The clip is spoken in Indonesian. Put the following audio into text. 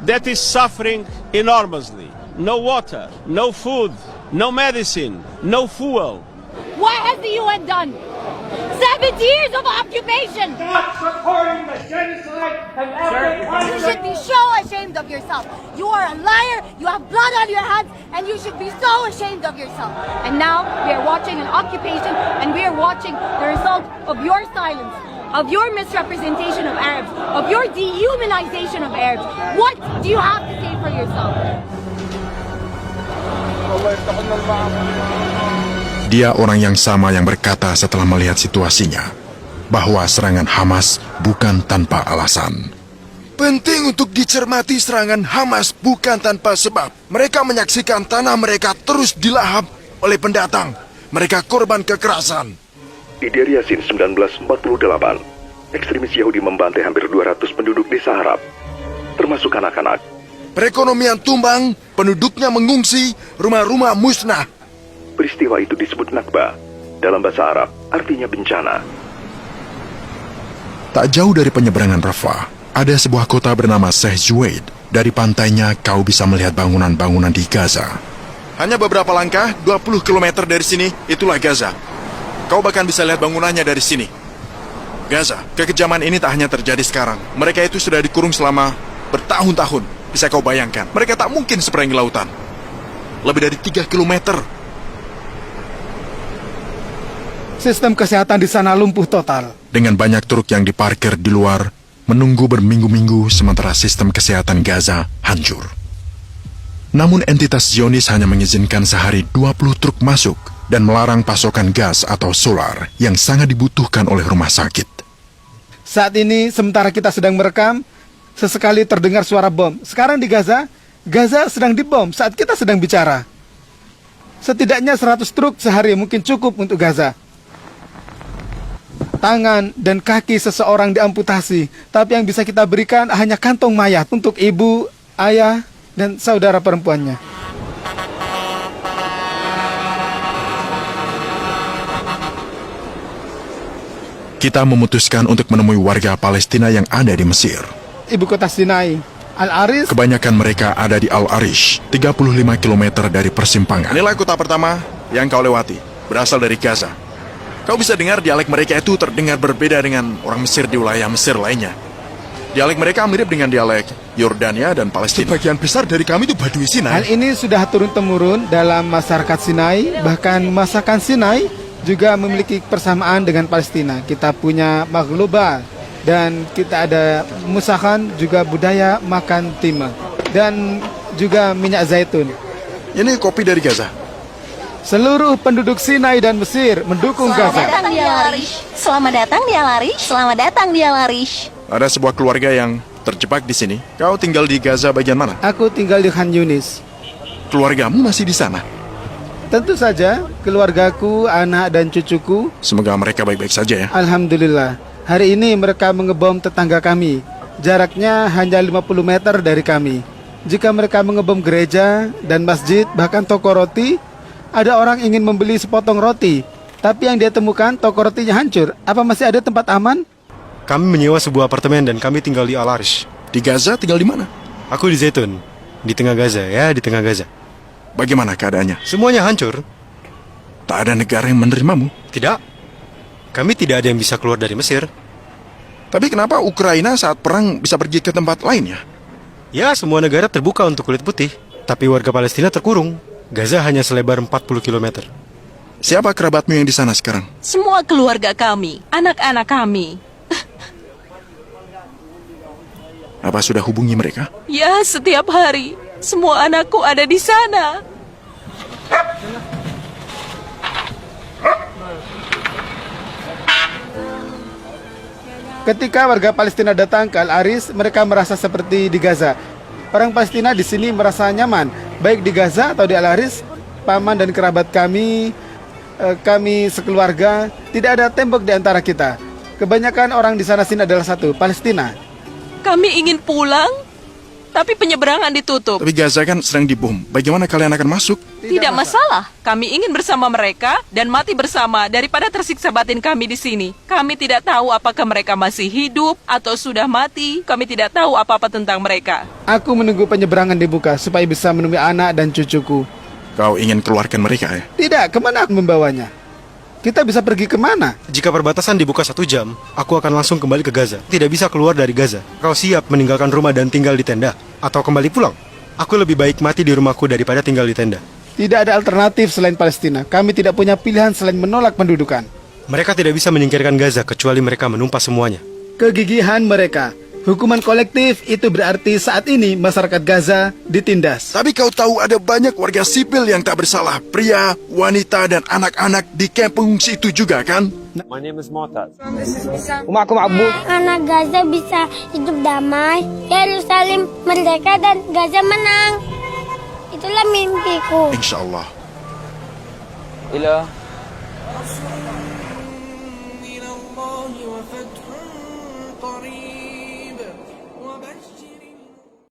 that is suffering enormously. No water, no food, no medicine, no fuel. What has the UN done? 70 years of occupation! Not supporting the genocide of every country! You should be so ashamed of yourself. You are a liar, you have blood on your hands, and you should be so ashamed of yourself. And now we are watching an occupation, and we are watching the result of your silence, of your misrepresentation of Arabs, of your dehumanization of Arabs. What do you have to say for yourself? Dia orang yang sama yang berkata setelah melihat situasinya, bahwa serangan Hamas bukan tanpa alasan. Penting untuk dicermati serangan Hamas bukan tanpa sebab. Mereka menyaksikan tanah mereka terus dilahap oleh pendatang. Mereka korban kekerasan. Di Deir Yassin 1948, ekstremis Yahudi membantai hampir 200 penduduk desa Arab, termasuk anak-anak. Perekonomian tumbang, penduduknya mengungsi, rumah-rumah musnah. Peristiwa itu disebut Nakba. Dalam bahasa Arab, artinya bencana. Tak jauh dari penyeberangan Rafah, ada sebuah kota bernama Sheikh Zuweid. Dari pantainya, kau bisa melihat bangunan-bangunan di Gaza. Hanya beberapa langkah, 20 km dari sini, itulah Gaza. Kau bahkan bisa lihat bangunannya dari sini. Gaza, kekejaman ini tak hanya terjadi sekarang. Mereka itu sudah dikurung selama bertahun-tahun. Bisa kau bayangkan, mereka tak mungkin seberangi lautan. Lebih dari 3 kilometer. Sistem kesehatan di sana lumpuh total. Dengan banyak truk yang diparkir di luar, menunggu berminggu-minggu sementara sistem kesehatan Gaza hancur. Namun entitas Zionis hanya mengizinkan sehari 20 truk masuk dan melarang pasokan gas atau solar yang sangat dibutuhkan oleh rumah sakit. Saat ini, sementara kita sedang merekam, sesekali terdengar suara bom. Sekarang di Gaza, Gaza sedang dibom saat kita sedang bicara. Setidaknya 100 truk sehari mungkin cukup untuk Gaza. Tangan dan kaki seseorang diamputasi, tapi yang bisa kita berikan hanya kantong mayat untuk ibu, ayah, dan saudara perempuannya. Kita memutuskan untuk menemui warga Palestina yang ada di Mesir. Ibu kota Sinai, Al-Arish. Kebanyakan mereka ada di Al-Arish, 35 km dari persimpangan. Inilah kota pertama yang kau lewati, berasal dari Gaza. Kau bisa dengar dialek mereka itu terdengar berbeda dengan orang Mesir di wilayah Mesir lainnya. Dialek mereka mirip dengan dialek Yordania dan Palestina. Sebagian besar dari kami itu Badui Sinai. Hal ini sudah turun-temurun dalam masyarakat Sinai, bahkan masakan Sinai juga memiliki persamaan dengan Palestina. Kita punya maghluba dan kita ada musakan, juga budaya makan timah dan juga minyak zaitun. Ini kopi dari Gaza. Seluruh penduduk Sinai dan Mesir mendukung Gaza. Selamat datang di Al-Arish. Selamat datang di Al-Arish. Selamat datang di Al-Arish. Ada sebuah keluarga yang terjebak di sini. Kau tinggal di Gaza bagian mana? Aku tinggal di Khan Yunis. Keluargamu masih di sana? Tentu saja, keluargaku, anak dan cucuku. Semoga mereka baik-baik saja ya. Alhamdulillah. Hari ini mereka mengebom tetangga kami. Jaraknya hanya 50 meter dari kami. Jika mereka mengebom gereja dan masjid, bahkan toko roti, ada orang ingin membeli sepotong roti, tapi yang dia temukan toko rotinya hancur. Apa masih ada tempat aman? Kami menyewa sebuah apartemen dan kami tinggal di Al-Arish. Di Gaza tinggal di mana? Aku di Zaitun, di tengah Gaza, ya di tengah Gaza. Bagaimana keadaannya? Semuanya hancur. Tak ada negara yang menerimamu? Tidak. Kami tidak ada yang bisa keluar dari Mesir. Tapi kenapa Ukraina saat perang bisa pergi ke tempat lain ya? Ya, semua negara terbuka untuk kulit putih. Tapi warga Palestina terkurung. Gaza hanya selebar 40 km. Siapa kerabatmu yang di sana sekarang? Semua keluarga kami, anak-anak kami. Apa sudah hubungi mereka? Ya, setiap hari. Semua anakku ada di sana. Ketika warga Palestina datang ke Al-Arish, mereka merasa seperti di Gaza. Orang Palestina di sini merasa nyaman, baik di Gaza atau di Al-Arish. Paman dan kerabat kami sekeluarga, tidak ada tembok di antara kita. Kebanyakan orang di sana sini adalah satu, Palestina. Kami ingin pulang. tapi penyeberangan ditutup. Tapi Gaza kan sedang dibom. Bagaimana kalian akan masuk? Tidak masalah. Kami ingin bersama mereka dan mati bersama daripada tersiksa batin kami di sini. Kami tidak tahu apakah mereka masih hidup atau sudah mati. Kami tidak tahu apa-apa tentang mereka. Aku menunggu penyeberangan dibuka supaya bisa menemui anak dan cucuku. Kau ingin keluarkan mereka ya? Tidak, kemana aku membawanya? Kita bisa pergi kemana? Jika perbatasan dibuka 1 jam, aku akan langsung kembali ke Gaza. Tidak bisa keluar dari Gaza. Kau siap meninggalkan rumah dan tinggal di tenda? Atau kembali pulang? Aku lebih baik mati di rumahku daripada tinggal di tenda. Tidak ada alternatif selain Palestina. Kami tidak punya pilihan selain menolak pendudukan. Mereka tidak bisa menyingkirkan Gaza kecuali mereka menumpas semuanya. Kegigihan mereka. Hukuman kolektif itu berarti saat ini masyarakat Gaza ditindas. Tapi kau tahu ada banyak warga sipil yang tak bersalah. Pria, wanita, dan anak-anak di kamp pengungsi itu juga kan? Anak Gaza bisa hidup damai. Yerusalem merdeka dan Gaza menang. Itulah mimpiku. Insya Allah.